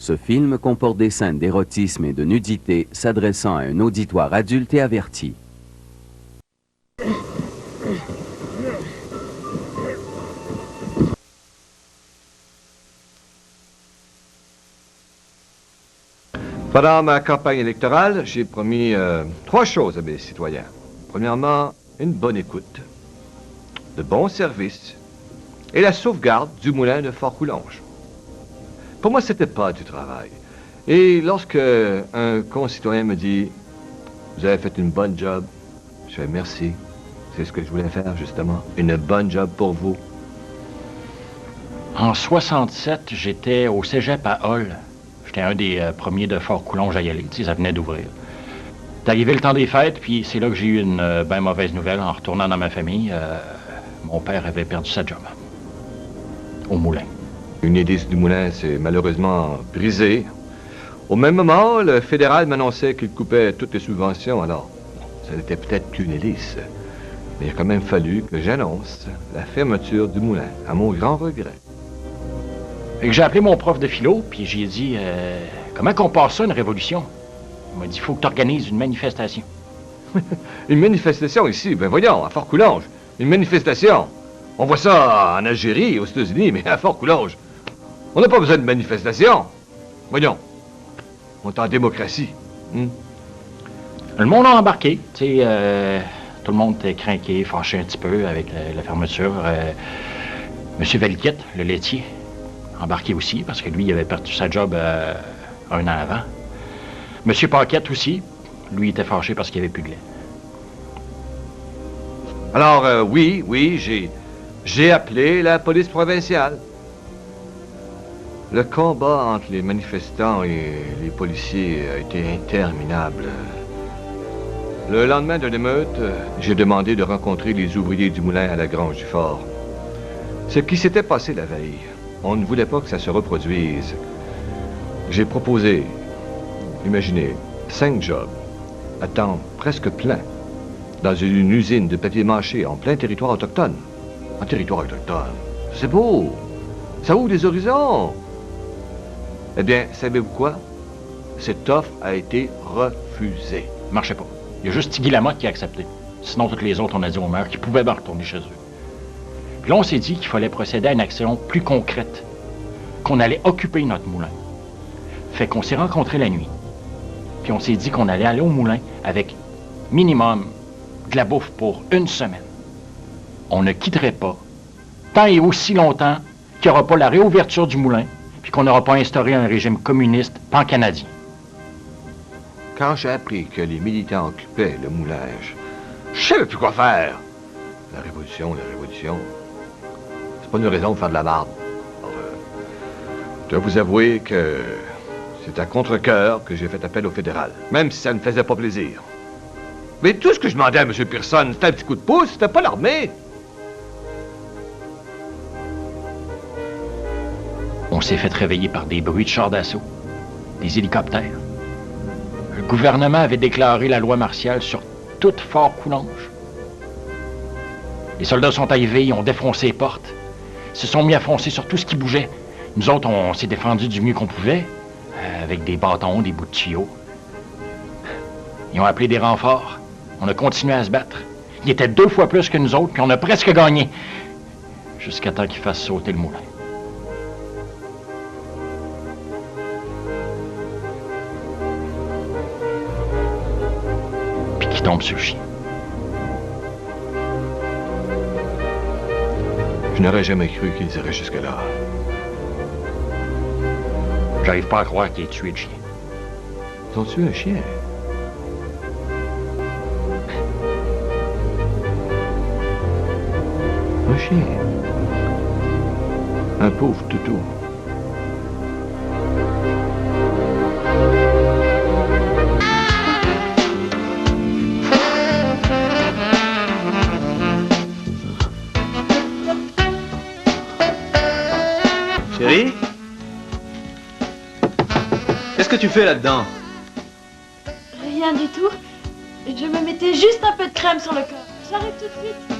Ce film comporte des scènes d'érotisme et de nudité s'adressant à un auditoire adulte et averti. Pendant ma campagne électorale, j'ai promis 3 choses à mes citoyens. Premièrement, une bonne écoute, de bons services et la sauvegarde du moulin de Fort-Coulonge. Pour moi, c'était pas du travail. Et lorsque un concitoyen me dit « Vous avez fait une bonne job », je fais « Merci, c'est ce que je voulais faire, justement, une bonne job pour vous ». En 67, j'étais au cégep à Hall. J'étais un des premiers de Fort-Coulonge à y aller, tu sais, ça venait d'ouvrir. C'est arrivé le temps des fêtes, puis c'est là que j'ai eu une bien mauvaise nouvelle en retournant dans ma famille. Mon père avait perdu sa job au moulin. Une hélice du moulin s'est malheureusement brisée. Au même moment, le fédéral m'annonçait qu'il coupait toutes les subventions, alors ça n'était peut-être qu'une hélice. Mais il a quand même fallu que j'annonce la fermeture du moulin, à mon grand regret. Fait que j'ai appelé mon prof de philo, puis j'ai dit comment qu'on passe ça, une révolution? Il m'a dit, il faut que tu organises une manifestation. Une manifestation ici? Ben voyons, à Fort-Coulonge. Une manifestation. On voit ça en Algérie, aux États-Unis, mais à Fort-Coulonge, on n'a pas besoin de manifestation. Voyons, on est en démocratie. Le monde a embarqué, tu sais, tout le monde était craqué, fâché un petit peu avec la fermeture. Monsieur Valiquette, le laitier, embarqué aussi, parce que lui, il avait perdu sa job un an avant. Monsieur Paquette aussi, lui, était fâché parce qu'il n'y avait plus de lait. Alors, oui, j'ai appelé la police provinciale. Le combat entre les manifestants et les policiers a été interminable. Le lendemain de l'émeute, j'ai demandé de rencontrer les ouvriers du moulin à la Grange du Fort. Ce qui s'était passé la veille, on ne voulait pas que ça se reproduise. J'ai proposé, imaginez, 5 jobs, à temps presque plein, dans une usine de papier mâché en plein territoire autochtone. En territoire autochtone, c'est beau, ça ouvre des horizons. Eh bien, savez-vous quoi? Cette offre a été refusée. Marchait pas. Il y a juste Tigui Lamotte qui a accepté. Sinon, toutes les autres, on a dit aux maires qu'ils pouvaient bien retourner chez eux. Puis là, on s'est dit qu'il fallait procéder à une action plus concrète, qu'on allait occuper notre moulin. Fait qu'on s'est rencontrés la nuit. Puis on s'est dit qu'on allait aller au moulin avec minimum de la bouffe pour 1 semaine. On ne quitterait pas tant et aussi longtemps qu'il n'y aura pas la réouverture du moulin puis qu'on n'aura pas instauré un régime communiste pan-canadien. Quand j'ai appris que les militants occupaient le moulin, je savais plus quoi faire. La révolution, c'est pas une raison de faire de la marde. Alors, je dois vous avouer que c'est à contre-cœur que j'ai fait appel au fédéral, même si ça ne faisait pas plaisir. Mais tout ce que je demandais à M. Pearson, c'était un petit coup de pouce, c'était pas l'armée. On s'est fait réveiller par des bruits de chars d'assaut, des hélicoptères. Le gouvernement avait déclaré la loi martiale sur toute Fort-Coulonge. Les soldats sont arrivés, ils ont défoncé les portes, se sont mis à foncer sur tout ce qui bougeait. Nous autres, on s'est défendus du mieux qu'on pouvait, avec des bâtons, des bouts de tuyaux. Ils ont appelé des renforts. On a continué à se battre. Ils étaient 2 fois plus que nous autres, puis on a presque gagné. Jusqu'à temps qu'ils fassent sauter le moulin. Puis qu'ils tombent sur le chien. Je n'aurais jamais cru qu'ils iraient jusque-là. J'arrive pas à croire qu'ils aient tué le chien. Ils ont tué un chien? Un chien. Un pauvre toutou. Chérie? Qu'est-ce que tu fais là-dedans? Rien du tout. Je me mettais juste un peu de crème sur le corps. J'arrive tout de suite.